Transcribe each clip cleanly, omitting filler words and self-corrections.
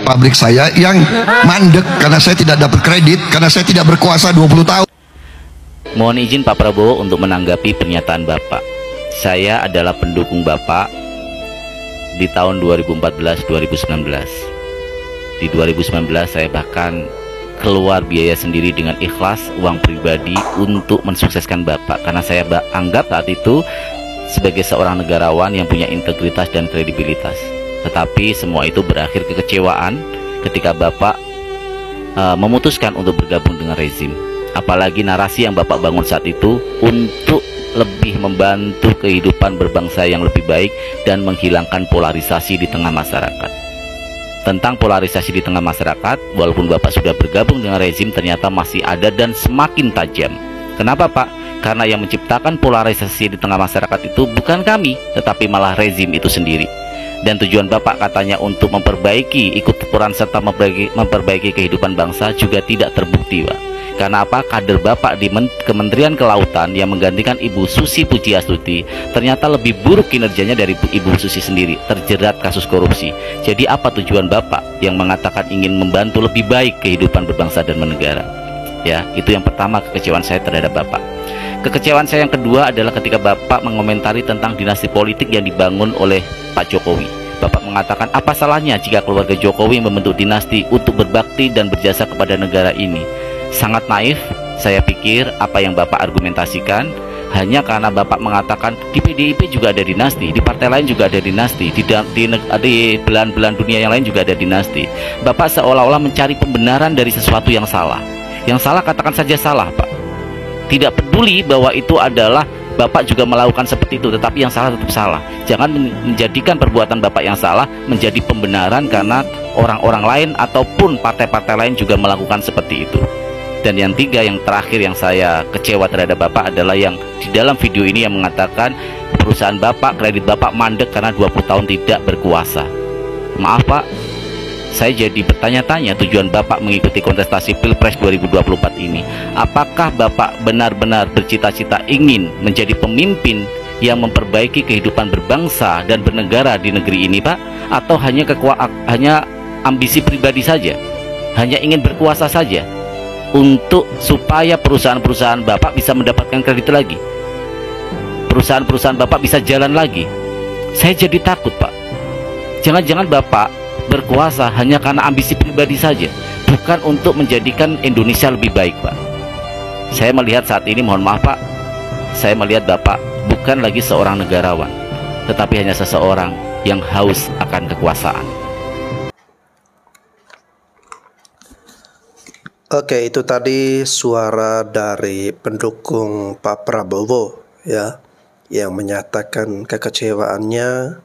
pabrik saya yang mandek karena saya tidak dapat kredit, karena saya tidak berkuasa 20 tahun. Mohon izin Pak Prabowo untuk menanggapi pernyataan Bapak. Saya adalah pendukung Bapak di tahun 2014-2019. Di 2019 saya bahkan keluar biaya sendiri dengan ikhlas uang pribadi untuk mensukseskan Bapak, karena saya anggap saat itu sebagai seorang negarawan yang punya integritas dan kredibilitas. Tetapi semua itu berakhir kekecewaan ketika Bapak memutuskan untuk bergabung dengan rezim. Apalagi narasi yang Bapak bangun saat itu untuk lebih membantu kehidupan berbangsa yang lebih baik dan menghilangkan polarisasi di tengah masyarakat. Tentang polarisasi di tengah masyarakat, walaupun Bapak sudah bergabung dengan rezim, ternyata masih ada dan semakin tajam. Kenapa Pak? Karena yang menciptakan polarisasi di tengah masyarakat itu bukan kami, tetapi malah rezim itu sendiri. Dan tujuan Bapak katanya untuk memperbaiki, ikut peran serta memperbaiki kehidupan bangsa juga tidak terbukti Pak. Karena apa? Kader Bapak di Kementerian Kelautan yang menggantikan Ibu Susi Pujiastuti ternyata lebih buruk kinerjanya dari Ibu Susi sendiri, terjerat kasus korupsi. Jadi apa tujuan Bapak yang mengatakan ingin membantu lebih baik kehidupan berbangsa dan bernegara? Ya, itu yang pertama, kekecewaan saya terhadap Bapak. Kekecewaan saya yang kedua adalah ketika Bapak mengomentari tentang dinasti politik yang dibangun oleh Pak Jokowi. Bapak mengatakan apa salahnya jika keluarga Jokowi membentuk dinasti untuk berbakti dan berjasa kepada negara ini. Sangat naif, saya pikir apa yang Bapak argumentasikan hanya karena Bapak mengatakan di PDIP juga ada dinasti, di partai lain juga ada dinasti, di belahan-belahan dunia yang lain juga ada dinasti. Bapak seolah-olah mencari pembenaran dari sesuatu yang salah. Yang salah katakan saja salah Pak. Tidak peduli bahwa itu adalah Bapak juga melakukan seperti itu, tetapi yang salah tetap salah. Jangan menjadikan perbuatan Bapak yang salah menjadi pembenaran karena orang-orang lain ataupun partai-partai lain juga melakukan seperti itu. Dan yang tiga, yang terakhir yang saya kecewa terhadap Bapak adalah yang di dalam video ini yang mengatakan perusahaan Bapak, kredit Bapak mandek karena 20 tahun tidak berkuasa. Maaf Pak, saya jadi bertanya-tanya tujuan Bapak mengikuti kontestasi Pilpres 2024 ini. Apakah Bapak benar-benar bercita-cita ingin menjadi pemimpin yang memperbaiki kehidupan berbangsa dan bernegara di negeri ini Pak? Atau hanya ambisi pribadi saja? Hanya ingin berkuasa saja? Untuk supaya perusahaan-perusahaan Bapak bisa mendapatkan kredit lagi, perusahaan-perusahaan Bapak bisa jalan lagi. Saya jadi takut Pak. Jangan-jangan Bapak berkuasa hanya karena ambisi pribadi saja, bukan untuk menjadikan Indonesia lebih baik Pak. Saya melihat saat ini, mohon maaf Pak, saya melihat Bapak bukan lagi seorang negarawan, tetapi hanya seseorang yang haus akan kekuasaan. Oke, itu tadi suara dari pendukung Pak Prabowo ya, yang menyatakan kekecewaannya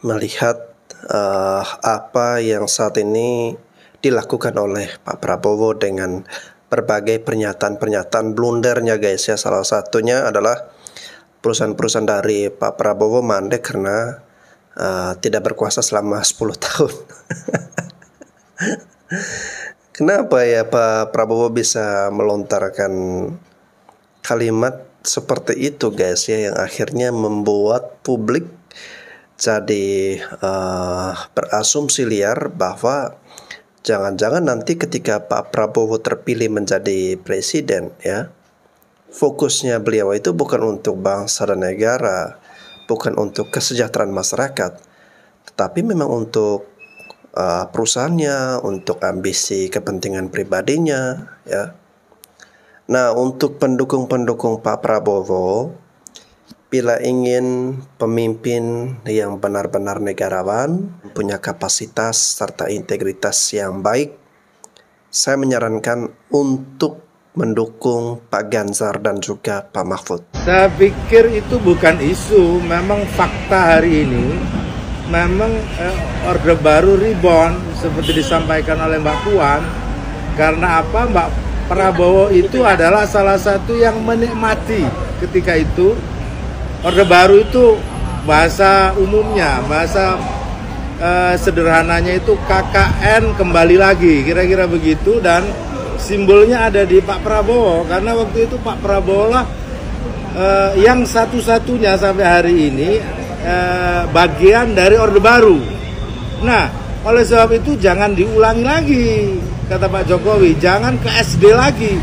melihat apa yang saat ini dilakukan oleh Pak Prabowo dengan berbagai pernyataan-pernyataan blundernya guys ya. Salah satunya adalah perusahaan-perusahaan dari Pak Prabowo mandek karena tidak berkuasa selama 10 tahun. Kenapa ya Pak Prabowo bisa melontarkan kalimat seperti itu guys ya, yang akhirnya membuat publik jadi berasumsi liar bahwa jangan-jangan nanti ketika Pak Prabowo terpilih menjadi presiden ya, fokusnya beliau itu bukan untuk bangsa dan negara, bukan untuk kesejahteraan masyarakat, tetapi memang untuk perusahaannya, untuk ambisi kepentingan pribadinya ya. Nah, untuk pendukung-pendukung Pak Prabowo, bila ingin pemimpin yang benar-benar negarawan, punya kapasitas serta integritas yang baik, saya menyarankan untuk mendukung Pak Ganjar dan juga Pak Mahfud. Saya pikir itu bukan isu, memang fakta hari ini. Memang Orde Baru rebound seperti disampaikan oleh Mbak Puan. Karena apa? Mbak Prabowo itu adalah salah satu yang menikmati ketika itu. Orde Baru itu bahasa umumnya, bahasa sederhananya itu KKN kembali lagi, kira-kira begitu. Dan simbolnya ada di Pak Prabowo, karena waktu itu Pak Prabowo lah yang satu-satunya sampai hari ini bagian dari Orde Baru. Nah, Oleh sebab itu jangan diulangi lagi, kata Pak Jokowi, jangan ke SD lagi.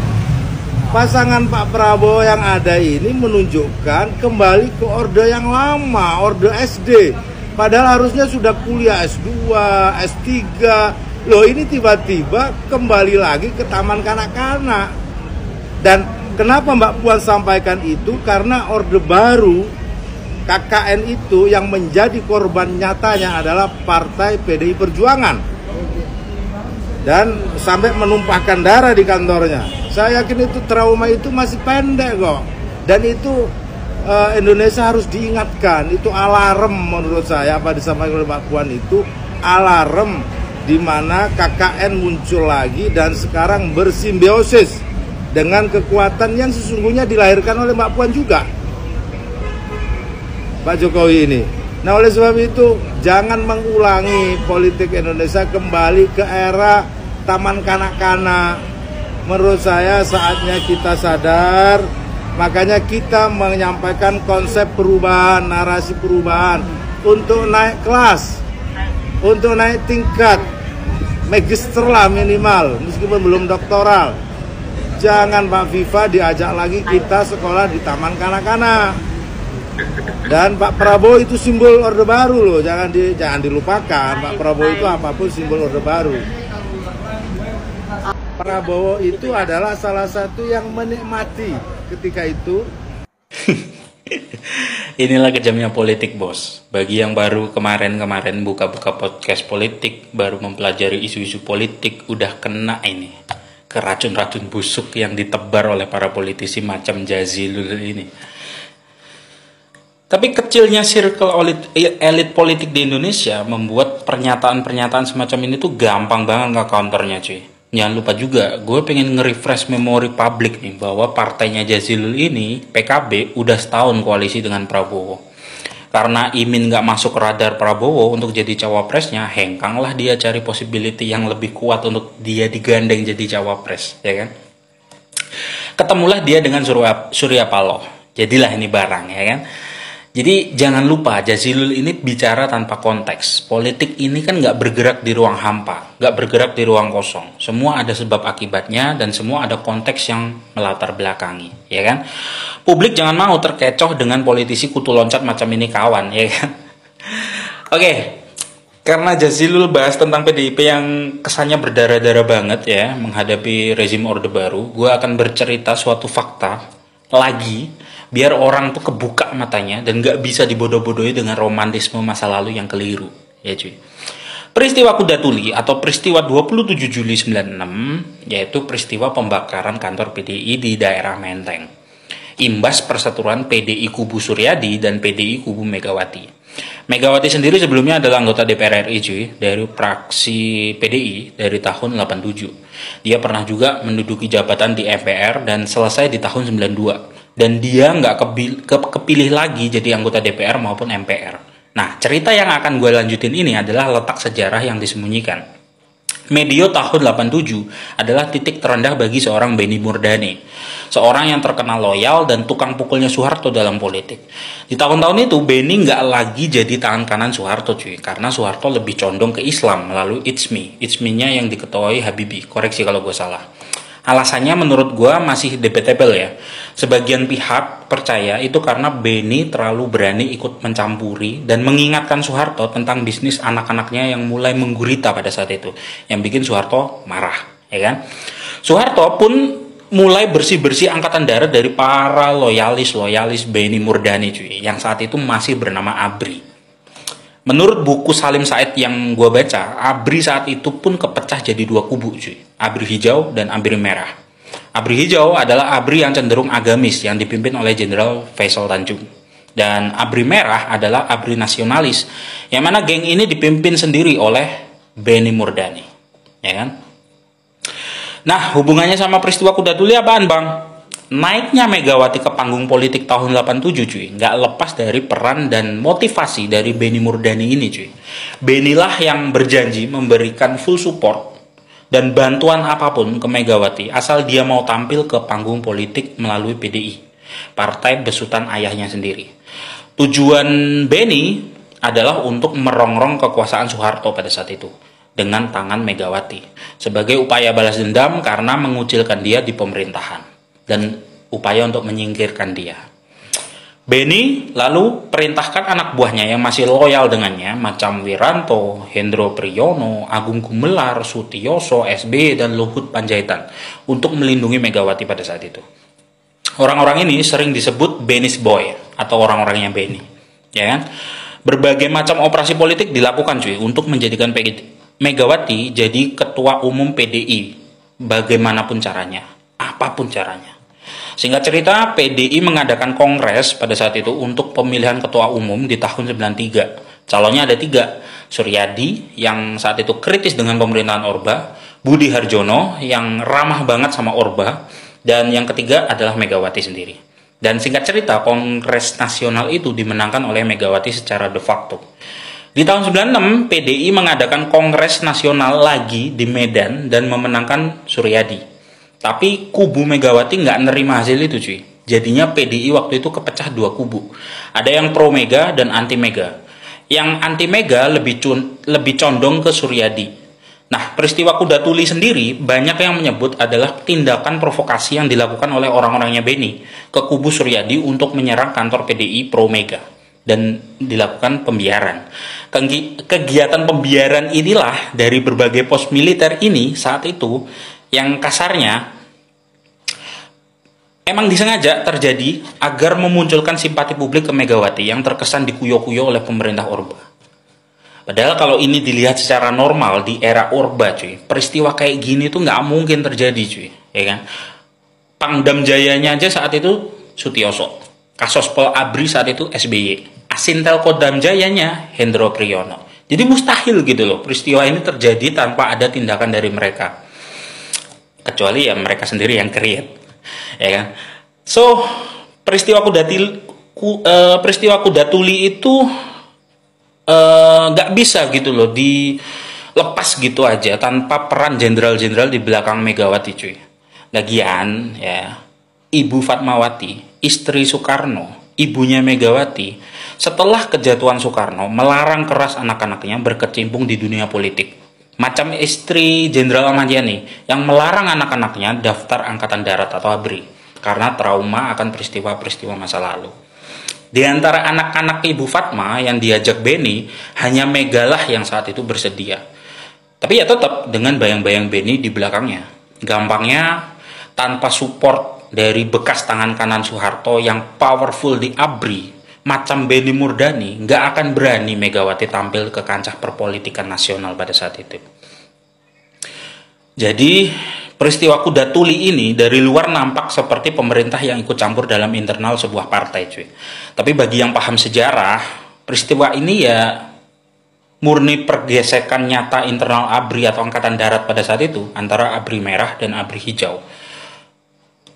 Pasangan Pak Prabowo yang ada ini menunjukkan kembali ke orde yang lama, orde SD. Padahal harusnya sudah kuliah S2, S3. Loh, ini tiba-tiba kembali lagi ke taman kanak-kanak. Dan kenapa Mbak Puan sampaikan itu? Karena orde baru KKN itu yang menjadi korban nyatanya adalah Partai PDI Perjuangan. Dan sampai menumpahkan darah di kantornya. Saya yakin itu trauma itu masih pendek kok. Dan itu Indonesia harus diingatkan. Itu alarm menurut saya, apa disampaikan oleh Mbak Puan itu alarm di mana KKN muncul lagi dan sekarang bersimbiosis dengan kekuatan yang sesungguhnya dilahirkan oleh Mbak Puan juga, Pak Jokowi ini. Nah, oleh sebab itu jangan mengulangi politik Indonesia kembali ke era taman kanak-kanak. Menurut saya saatnya kita sadar, makanya kita menyampaikan konsep perubahan, narasi perubahan untuk naik kelas, untuk naik tingkat, magister lah minimal, meskipun belum doktoral. Jangan Pak Viva diajak lagi kita sekolah di taman kanak-kanak. Dan Pak Prabowo itu simbol orde baru loh, jangan dilupakan. Pak Prabowo itu apapun simbol orde baru. Prabowo itu adalah salah satu yang menikmati ketika itu. Inilah kejamnya politik, bos. Bagi yang baru kemarin buka-buka podcast politik, baru mempelajari isu-isu politik, udah kena ini ke racun-racun busuk yang ditebar oleh para politisi macam Jazilul ini. Tapi kecilnya circle elit politik di Indonesia membuat pernyataan-pernyataan semacam ini tuh gampang banget nge-counternya, cuy. Jangan lupa juga, gue pengen nge-refresh memori publik nih, bahwa partainya Jazilul ini, PKB, udah setahun koalisi dengan Prabowo. Karena Imin gak masuk radar Prabowo untuk jadi cawapresnya, hengkanglah dia cari possibility yang lebih kuat untuk dia digandeng jadi cawapres, ya kan? Ketemulah dia dengan Surya Paloh, jadilah ini barang, ya kan? Jadi jangan lupa, Jazilul ini bicara tanpa konteks. Politik ini kan nggak bergerak di ruang hampa, nggak bergerak di ruang kosong. Semua ada sebab akibatnya dan semua ada konteks yang melatar belakangi, ya kan? Publik jangan mau terkecoh dengan politisi kutu loncat macam ini, kawan, ya kan? Oke, karena Jazilul bahas tentang PDIP yang kesannya berdarah-darah banget ya, menghadapi rezim orde baru, gue akan bercerita suatu fakta lagi, biar orang tuh kebuka matanya dan gak bisa dibodoh-bodohi dengan romantisme masa lalu yang keliru, ya cuy. Peristiwa Kuda Tuli atau peristiwa 27 Juli 96, yaitu peristiwa pembakaran kantor PDI di daerah Menteng. Imbas perseteruan PDI kubu Suryadi dan PDI kubu Megawati. Megawati sendiri sebelumnya adalah anggota DPR RI, cuy, dari fraksi PDI dari tahun 87. Dia pernah juga menduduki jabatan di MPR dan selesai di tahun 92. Dan dia nggak kepilih lagi jadi anggota DPR maupun MPR. Nah, cerita yang akan gue lanjutin ini adalah letak sejarah yang disembunyikan. Medio tahun 87 adalah titik terendah bagi seorang Benny Murdani. Seorang yang terkenal loyal dan tukang pukulnya Soeharto dalam politik. Di tahun-tahun itu, Benny nggak lagi jadi tangan kanan Soeharto, cuy. Karena Soeharto lebih condong ke Islam melalui Itsmi-nya yang diketuai Habibie. Koreksi kalau gue salah. Alasannya menurut gue masih debatable ya. Sebagian pihak percaya itu karena Benny terlalu berani ikut mencampuri dan mengingatkan Soeharto tentang bisnis anak-anaknya yang mulai menggurita pada saat itu. Yang bikin Soeharto marah, ya kan? Soeharto pun mulai bersih-bersih angkatan darat dari para loyalis Benny Murdani, cuy, yang saat itu masih bernama ABRI. Menurut buku Salim Said yang gue baca, ABRI saat itu pun kepecah jadi dua kubu, cuy. ABRI hijau dan ABRI merah. ABRI hijau adalah ABRI yang cenderung agamis yang dipimpin oleh Jenderal Faisal Tanjung. Dan ABRI merah adalah ABRI nasionalis, yang mana geng ini dipimpin sendiri oleh Benny Murdani, ya kan? Nah, hubungannya sama peristiwa Kuda Tuli apaan, Bang? Naiknya Megawati ke panggung politik tahun 87, cuy, nggak lepas dari peran dan motivasi dari Benny Murdani ini, cuy. Benny lah yang berjanji memberikan full support dan bantuan apapun ke Megawati asal dia mau tampil ke panggung politik melalui PDI, partai besutan ayahnya sendiri. Tujuan Benny adalah untuk merongrong kekuasaan Soeharto pada saat itu. dengan tangan Megawati sebagai upaya balas dendam karena mengucilkan dia di pemerintahan dan upaya untuk menyingkirkan dia. Beni lalu perintahkan anak buahnya yang masih loyal dengannya macam Wiranto, Hendro Priyono, Agung Gumelar, Sutioso, SBY, dan Luhut Panjaitan untuk melindungi Megawati pada saat itu. Orang-orang ini sering disebut Benis Boy atau orang-orangnya Beni, ya kan? Berbagai macam operasi politik dilakukan cuy untuk menjadikan Megawati jadi ketua umum PDI bagaimanapun caranya, apapun caranya. Singkat cerita, PDI mengadakan kongres pada saat itu untuk pemilihan ketua umum di tahun 93. Calonnya ada 3, Suryadi yang saat itu kritis dengan pemerintahan Orba, Budi Harjono yang ramah banget sama Orba, dan yang ketiga adalah Megawati sendiri. Dan singkat cerita, kongres nasional itu dimenangkan oleh Megawati secara de facto. Di tahun 96, PDI mengadakan kongres nasional lagi di Medan dan memenangkan Suryadi. Tapi kubu Megawati nggak nerima hasil itu cuy. Jadinya PDI waktu itu kepecah 2 kubu. Ada yang pro Mega dan anti Mega. Yang anti Mega lebih condong ke Suryadi. Nah, peristiwa Kuda Tuli sendiri banyak yang menyebut adalah tindakan provokasi yang dilakukan oleh orang-orangnya Beni ke kubu Suryadi untuk menyerang kantor PDI pro Mega dan dilakukan pembiaran. Kegiatan pembiaran inilah dari berbagai pos militer ini saat itu yang kasarnya emang disengaja terjadi agar memunculkan simpati publik ke Megawati yang terkesan dikuyo-kuyo oleh pemerintah Orba. Padahal kalau ini dilihat secara normal di era Orba cuy, peristiwa kayak gini tuh nggak mungkin terjadi cuy, ya kan? Pangdam Jayanya aja saat itu Sutioso, Kasospol Abri saat itu SBY, Asintel Kodam Jayanya Hendro Priyono. Jadi mustahil gitu loh peristiwa ini terjadi tanpa ada tindakan dari mereka. Kecuali ya mereka sendiri yang create, ya kan? So peristiwa Kuda Tuli itu nggak bisa gitu loh dilepas gitu aja tanpa peran jenderal-jenderal di belakang Megawati cuy. Lagian ya, Ibu Fatmawati, istri Soekarno, ibunya Megawati, setelah kejatuhan Soekarno melarang keras anak-anaknya berkecimpung di dunia politik. Macam istri Jenderal Ahmad Yani yang melarang anak-anaknya daftar Angkatan Darat atau ABRI karena trauma akan peristiwa-peristiwa masa lalu. Di antara anak-anak Ibu Fatma yang diajak Beni, hanya Megalah yang saat itu bersedia. Tapi ya tetap dengan bayang-bayang Beni di belakangnya. Gampangnya tanpa support dari bekas tangan kanan Soeharto yang powerful di ABRI, macam Beni Murdani, nggak akan berani Megawati tampil ke kancah perpolitikan nasional pada saat itu. Jadi peristiwa Kuda Tuli ini dari luar nampak seperti pemerintah yang ikut campur dalam internal sebuah partai cuy. Tapi bagi yang paham sejarah, peristiwa ini ya murni pergesekan nyata internal ABRI atau Angkatan Darat pada saat itu antara ABRI Merah dan ABRI Hijau.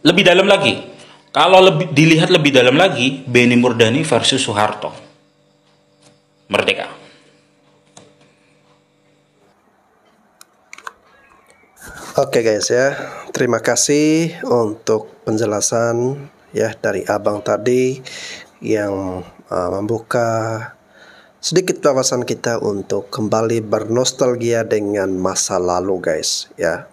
Lebih dalam lagi, kalau dilihat lebih dalam lagi, Beni Murdani versus Soeharto. Merdeka. Oke guys ya, terima kasih untuk penjelasan ya dari abang tadi yang membuka sedikit wawasan kita untuk kembali bernostalgia dengan masa lalu guys ya.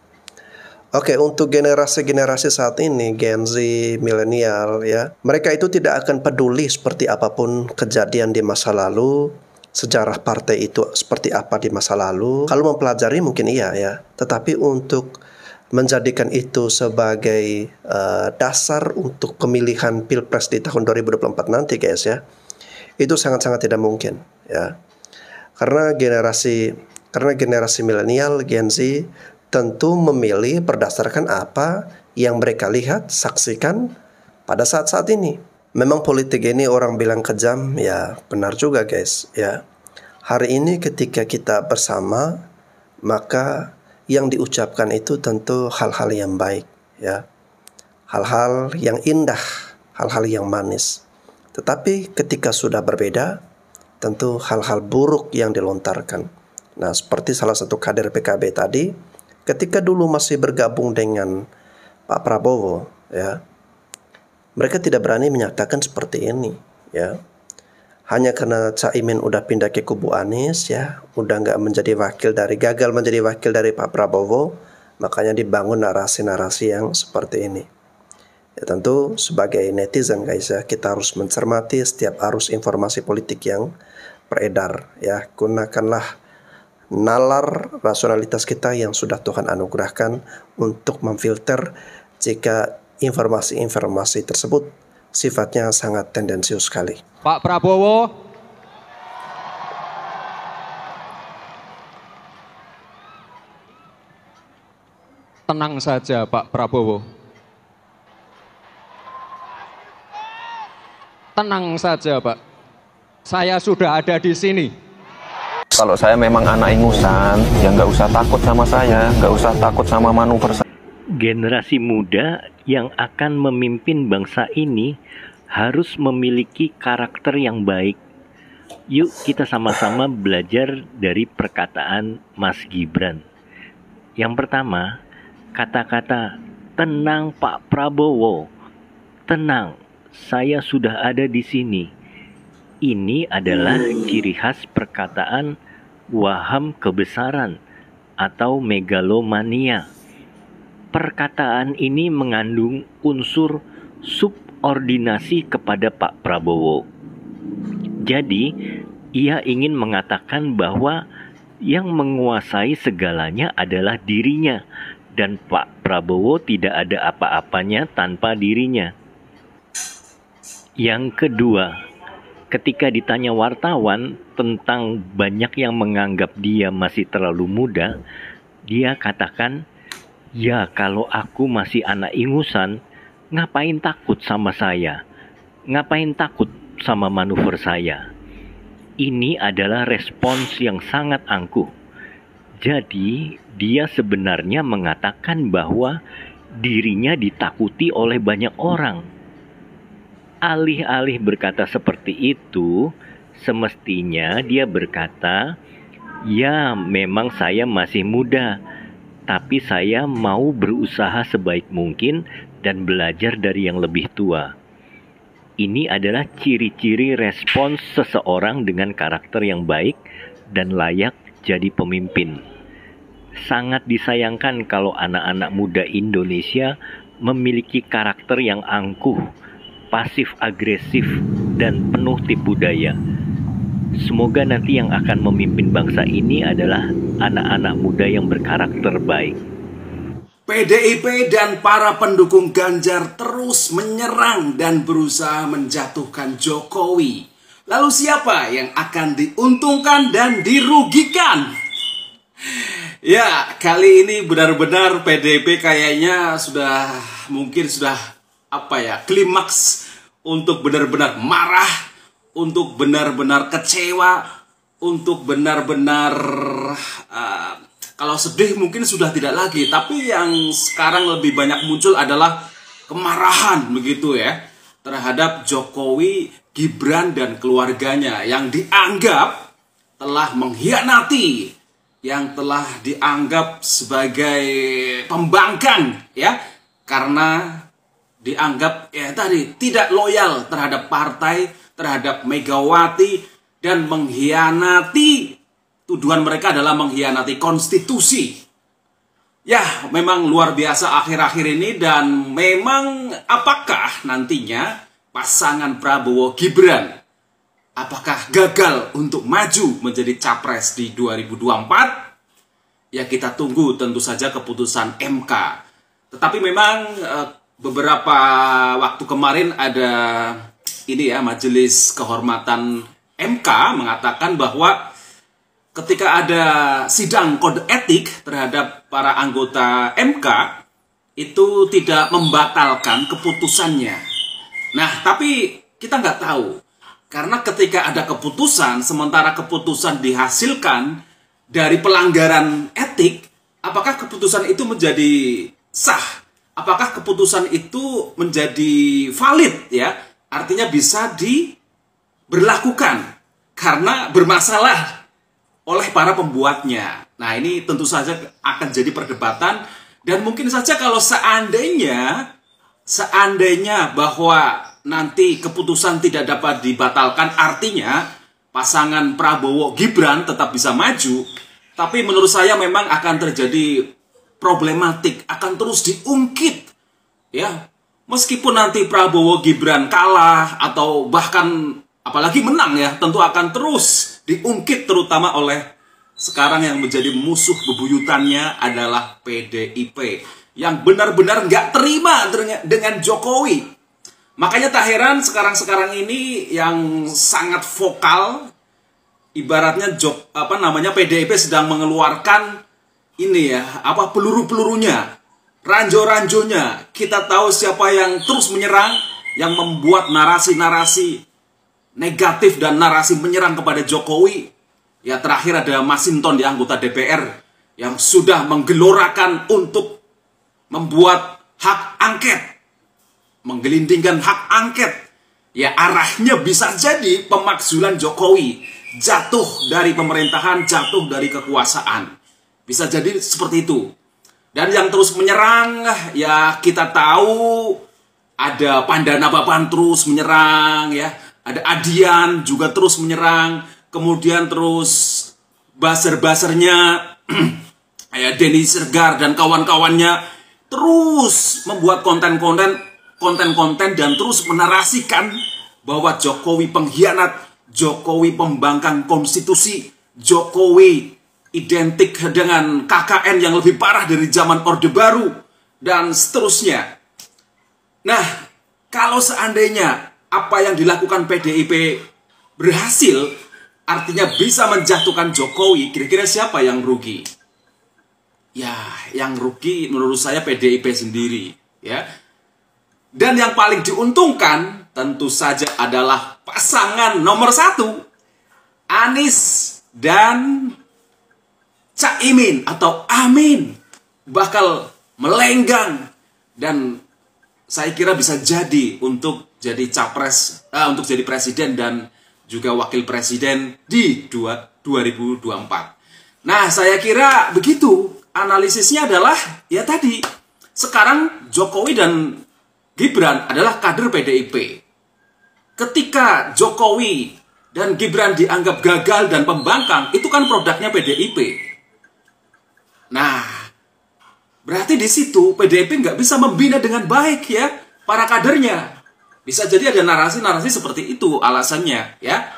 Oke, untuk generasi-generasi saat ini, Gen Z, milenial ya, mereka itu tidak akan peduli seperti apapun kejadian di masa lalu, sejarah partai itu seperti apa di masa lalu. Kalau mempelajari mungkin iya ya, tetapi untuk menjadikan itu sebagai dasar untuk pemilihan Pilpres di tahun 2024 nanti guys ya, itu sangat-sangat tidak mungkin ya. Karena generasi milenial, Gen Z tentu memilih berdasarkan apa yang mereka lihat, saksikan pada saat-saat ini. Memang politik ini orang bilang kejam, ya benar juga guys ya. Hari ini ketika kita bersama, maka yang diucapkan itu tentu hal-hal yang baik ya. Hal-hal yang indah, hal-hal yang manis. Tetapi ketika sudah berbeda, tentu hal-hal buruk yang dilontarkan. Nah, seperti salah satu kader PKB tadi, ketika dulu masih bergabung dengan Pak Prabowo ya, mereka tidak berani menyatakan seperti ini ya. hanya karena Caimin udah pindah ke kubu Anies ya, udah nggak gagal menjadi wakil dari Pak Prabowo, makanya dibangun narasi-narasi yang seperti ini. Ya tentu sebagai netizen guys ya, kita harus mencermati setiap arus informasi politik yang beredar ya. Gunakanlah nalar rasionalitas kita yang sudah Tuhan anugerahkan untuk memfilter jika informasi-informasi tersebut sifatnya sangat tendensius sekali. Pak Prabowo, tenang saja Pak Prabowo. Tenang saja Pak, saya sudah ada di sini. Kalau saya memang anak ingusan, ya nggak usah takut sama saya, nggak usah takut sama manuver saya. Generasi muda yang akan memimpin bangsa ini harus memiliki karakter yang baik. Yuk kita sama-sama belajar dari perkataan Mas Gibran. Yang pertama, kata-kata tenang Pak Prabowo, tenang, saya sudah ada di sini. Ini adalah ciri khas perkataan waham kebesaran atau megalomania. Perkataan ini mengandung unsur subordinasi kepada Pak Prabowo. Jadi, ia ingin mengatakan bahwa yang menguasai segalanya adalah dirinya, dan Pak Prabowo tidak ada apa-apanya tanpa dirinya. Yang kedua, ketika ditanya wartawan tentang banyak yang menganggap dia masih terlalu muda, dia katakan, ya kalau aku masih anak ingusan, ngapain takut sama saya? Ngapain takut sama manuver saya? Ini adalah respons yang sangat angkuh. Jadi, dia sebenarnya mengatakan bahwa dirinya ditakuti oleh banyak orang. Alih-alih berkata seperti itu, semestinya dia berkata, ya memang saya masih muda, tapi saya mau berusaha sebaik mungkin dan belajar dari yang lebih tua. Ini adalah ciri-ciri respons seseorang dengan karakter yang baik dan layak jadi pemimpin. Sangat disayangkan kalau anak-anak muda Indonesia memiliki karakter yang angkuh, pasif agresif, dan penuh tipu daya. Semoga nanti yang akan memimpin bangsa ini adalah anak-anak muda yang berkarakter baik. PDIP dan para pendukung Ganjar terus menyerang dan berusaha menjatuhkan Jokowi. Lalu siapa yang akan diuntungkan dan dirugikan? Ya, kali ini benar-benar PDIP kayaknya mungkin sudah klimaks untuk benar-benar marah, untuk benar-benar kecewa, untuk benar-benar kalau sedih mungkin sudah tidak lagi, tapi yang sekarang lebih banyak muncul adalah kemarahan begitu ya terhadap Jokowi, Gibran dan keluarganya yang dianggap telah mengkhianati, yang telah dianggap sebagai pembangkang ya, karena dianggap tidak loyal terhadap partai, terhadap Megawati, dan mengkhianati. Tuduhan mereka adalah mengkhianati konstitusi. Ya, memang luar biasa akhir-akhir ini, dan memang apakah nantinya pasangan Prabowo Gibran apakah gagal untuk maju menjadi capres di 2024? Ya, kita tunggu tentu saja keputusan MK. Tetapi memang beberapa waktu kemarin ada Majelis Kehormatan MK mengatakan bahwa ketika ada sidang kode etik terhadap para anggota MK, itu tidak membatalkan keputusannya. Nah, tapi kita nggak tahu. Karena ketika ada keputusan, sementara keputusan dihasilkan dari pelanggaran etik, apakah keputusan itu menjadi sah? Apakah keputusan itu menjadi valid ya? Artinya bisa diberlakukan karena bermasalah oleh para pembuatnya. Nah, ini tentu saja akan jadi perdebatan, dan mungkin saja kalau seandainya bahwa nanti keputusan tidak dapat dibatalkan, artinya pasangan Prabowo Gibran tetap bisa maju, tapi menurut saya memang akan terjadi problematik, akan terus diungkit ya. Meskipun nanti Prabowo Gibran kalah atau bahkan apalagi menang ya, tentu akan terus diungkit, terutama oleh sekarang yang menjadi musuh bebuyutannya adalah PDIP yang benar-benar nggak terima dengan Jokowi. Makanya tak heran sekarang ini yang sangat vokal, ibaratnya PDIP sedang mengeluarkan ini ya, peluru-pelurunya, ranjau-ranjonya. Kita tahu siapa yang terus menyerang, yang membuat narasi-narasi negatif dan narasi menyerang kepada Jokowi. Ya, terakhir ada Masinton di anggota DPR yang sudah menggelorakan untuk membuat hak angket, menggelindingkan hak angket. Ya, arahnya bisa jadi pemakzulan Jokowi, jatuh dari pemerintahan, jatuh dari kekuasaan. Bisa jadi seperti itu. Dan yang terus menyerang, ya kita tahu ada Pandana Bapan terus menyerang ya, ada Adian juga terus menyerang, kemudian terus buzzer-buzzernya ya Denny Sirgar dan kawan-kawannya terus membuat konten-konten dan terus menarasikan bahwa Jokowi pengkhianat, Jokowi pembangkang konstitusi, Jokowi identik dengan KKN yang lebih parah dari zaman Orde Baru, dan seterusnya. Nah, kalau seandainya apa yang dilakukan PDIP berhasil, artinya bisa menjatuhkan Jokowi, kira-kira siapa yang rugi? Ya, yang rugi menurut saya PDIP sendiri, ya. Dan yang paling diuntungkan tentu saja adalah pasangan nomor 1, Anies dan Caimin atau Amin bakal melenggang, dan saya kira bisa jadi untuk jadi capres, untuk jadi presiden dan juga wakil presiden di 2024. Nah, saya kira begitu analisisnya adalah ya tadi, sekarang Jokowi dan Gibran adalah kader PDIP. Ketika Jokowi dan Gibran dianggap gagal dan pembangkang, itu kan produknya PDIP. Nah, berarti di situ PDIP nggak bisa membina dengan baik ya para kadernya. Bisa jadi ada narasi-narasi seperti itu alasannya ya.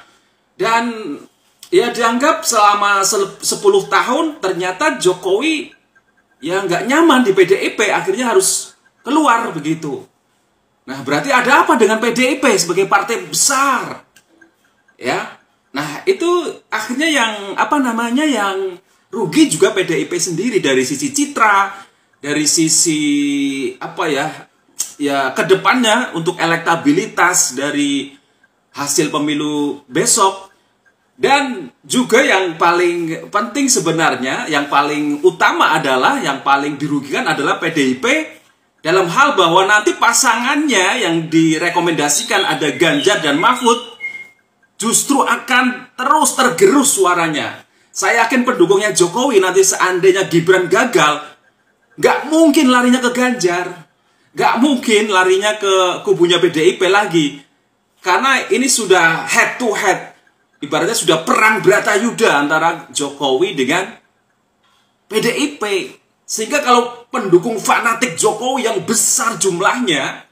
Dan ya dianggap selama 10 tahun ternyata Jokowi ya nggak nyaman di PDIP, akhirnya harus keluar begitu. Nah, berarti ada apa dengan PDIP sebagai partai besar? Ya. Nah, itu akhirnya yang yang rugi juga PDIP sendiri dari sisi citra, dari sisi kedepannya untuk elektabilitas dari hasil pemilu besok. Dan juga yang paling penting sebenarnya, yang paling utama adalah, yang paling dirugikan adalah PDIP dalam hal bahwa nanti pasangannya yang direkomendasikan ada Ganjar dan Mahfud justru akan terus tergerus suaranya. Saya yakin pendukungnya Jokowi nanti seandainya Gibran gagal, nggak mungkin larinya ke Ganjar, nggak mungkin larinya ke kubunya PDIP lagi, karena ini sudah head to head, ibaratnya sudah perang Bratayuda antara Jokowi dengan PDIP, sehingga kalau pendukung fanatik Jokowi yang besar jumlahnya,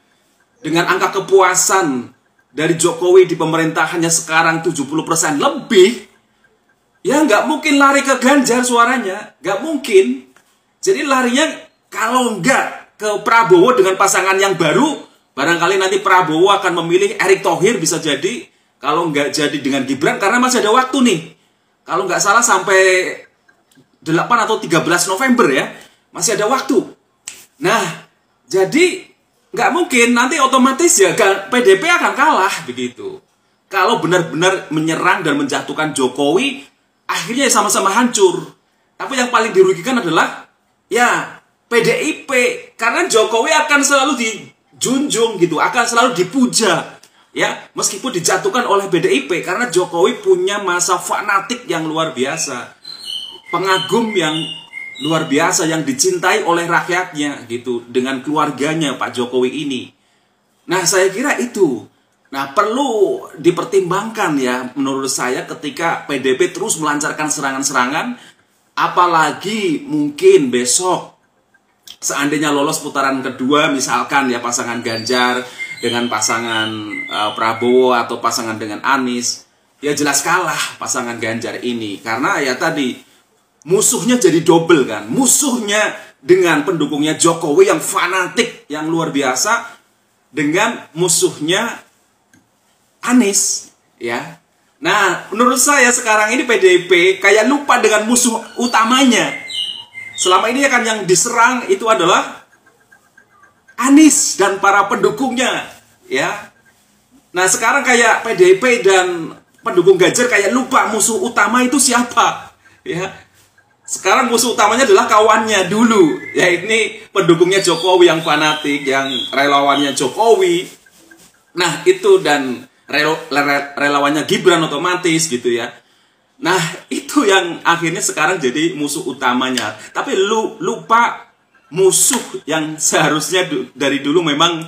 dengan angka kepuasan dari Jokowi di pemerintahannya sekarang 70% lebih, ya nggak mungkin lari ke Ganjar suaranya, nggak mungkin. Jadi larinya kalau nggak ke Prabowo dengan pasangan yang baru, barangkali nanti Prabowo akan memilih Erick Thohir, bisa jadi. Kalau nggak jadi dengan Gibran, karena masih ada waktu nih. Kalau nggak salah sampai 8 atau 13 November ya, masih ada waktu. Nah, jadi nggak mungkin nanti otomatis ya PDIP akan kalah begitu. Kalau benar-benar menyerang dan menjatuhkan Jokowi, akhirnya sama-sama hancur. Tapi yang paling dirugikan adalah ya PDIP, karena Jokowi akan selalu dijunjung gitu, akan selalu dipuja ya, meskipun dijatuhkan oleh PDIP, karena Jokowi punya masa fanatik yang luar biasa, pengagum yang luar biasa, yang dicintai oleh rakyatnya gitu, dengan keluarganya Pak Jokowi ini. Nah, saya kira itu. Nah, perlu dipertimbangkan ya menurut saya ketika PDIP terus melancarkan serangan-serangan, apalagi mungkin besok seandainya lolos putaran kedua, misalkan ya pasangan Ganjar dengan pasangan Prabowo atau pasangan dengan Anies, ya jelas kalah pasangan Ganjar ini. Karena ya tadi, musuhnya jadi double kan. Musuhnya dengan pendukungnya Jokowi yang fanatik, yang luar biasa, dengan musuhnya Anies, ya. Nah, menurut saya sekarang ini PDIP kayak lupa dengan musuh utamanya. Selama ini kan yang diserang itu adalah Anies dan para pendukungnya, ya. Nah, sekarang kayak PDIP dan pendukung Ganjar kayak lupa musuh utama itu siapa, ya. Sekarang musuh utamanya adalah kawannya dulu, ya, ini pendukungnya Jokowi yang fanatik, yang relawannya Jokowi. Nah, itu dan relawannya Gibran otomatis gitu ya. Nah, itu yang akhirnya sekarang jadi musuh utamanya. Tapi lupa musuh yang seharusnya dari dulu memang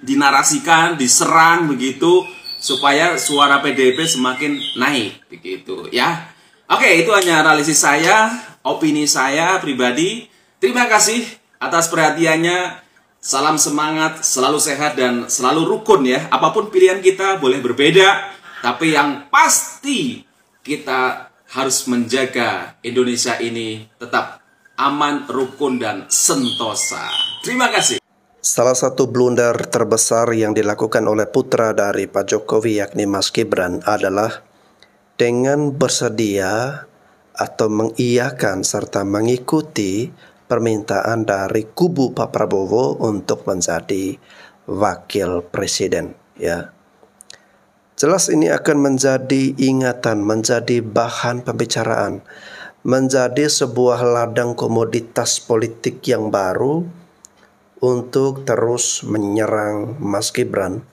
dinarasikan, diserang begitu supaya suara PDIP semakin naik begitu ya. Oke, itu hanya analisis saya, opini saya pribadi. Terima kasih atas perhatiannya. Salam semangat, selalu sehat dan selalu rukun ya. Apapun pilihan kita boleh berbeda, tapi yang pasti kita harus menjaga Indonesia ini tetap aman, rukun dan sentosa. Terima kasih. Salah satu blunder terbesar yang dilakukan oleh putra dari Pak Jokowi yakni Mas Gibran adalah dengan bersedia atau mengiyakan serta mengikuti permintaan dari kubu Pak Prabowo untuk menjadi wakil presiden, ya. Jelas ini akan menjadi ingatan, menjadi bahan pembicaraan, menjadi sebuah ladang komoditas politik yang baru untuk terus menyerang Mas Gibran,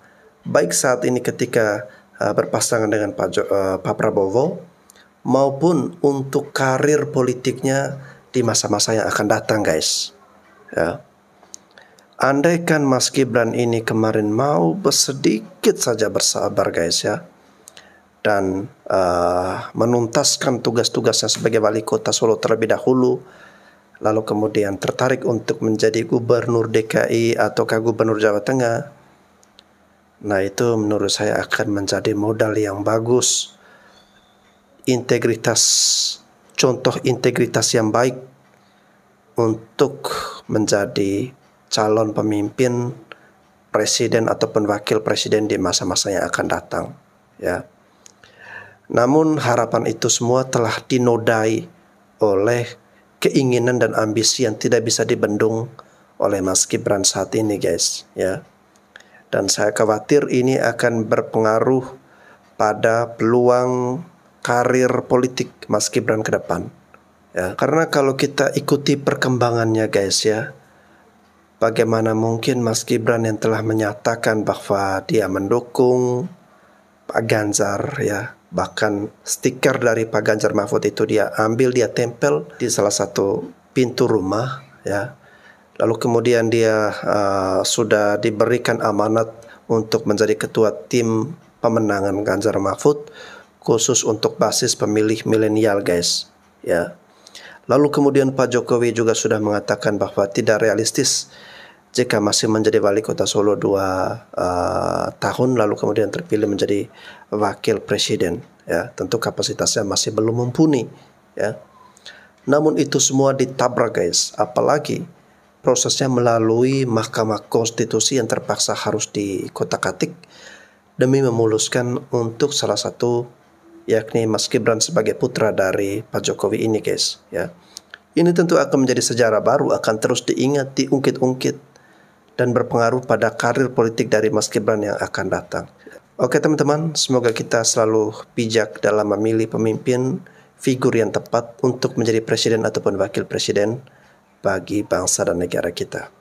baik saat ini ketika berpasangan dengan Pak Prabowo maupun untuk karir politiknya di masa-masa yang akan datang, guys. Ya. Andaikan Mas Gibran ini kemarin mau sedikit saja bersabar, guys, ya, dan menuntaskan tugas-tugasnya sebagai wali kota Solo terlebih dahulu, lalu kemudian tertarik untuk menjadi gubernur DKI ataukah gubernur Jawa Tengah, nah itu menurut saya akan menjadi modal yang bagus, contoh integritas yang baik untuk menjadi calon pemimpin presiden ataupun wakil presiden di masa-masa yang akan datang, ya. Namun harapan itu semua telah dinodai oleh keinginan dan ambisi yang tidak bisa dibendung oleh Mas Gibran saat ini, guys, ya. Dan saya khawatir ini akan berpengaruh pada peluang karir politik Mas Gibran ke depan, ya. Karena kalau kita ikuti perkembangannya, guys, ya, bagaimana mungkin Mas Gibran yang telah menyatakan bahwa dia mendukung Pak Ganjar, ya, bahkan stiker dari Pak Ganjar Mahfud itu dia ambil, dia tempel di salah satu pintu rumah, ya. Lalu kemudian dia sudah diberikan amanat untuk menjadi ketua tim pemenangan Ganjar Mahfud khusus untuk basis pemilih milenial, guys, ya. Lalu kemudian Pak Jokowi juga sudah mengatakan bahwa tidak realistis jika masih menjadi wali kota Solo 2 tahun lalu kemudian terpilih menjadi wakil presiden, ya. Tentu kapasitasnya masih belum mumpuni, ya. Namun itu semua ditabrak, guys, apalagi prosesnya melalui Mahkamah Konstitusi yang terpaksa harus dikotak-atik demi memuluskan untuk salah satu yakni Mas Gibran sebagai putra dari Pak Jokowi ini, guys, ya. Ini tentu akan menjadi sejarah baru, akan terus diingat, diungkit-ungkit dan berpengaruh pada karir politik dari Mas Gibran yang akan datang. Oke teman-teman, semoga kita selalu bijak dalam memilih pemimpin, figur yang tepat untuk menjadi presiden ataupun wakil presiden bagi bangsa dan negara kita.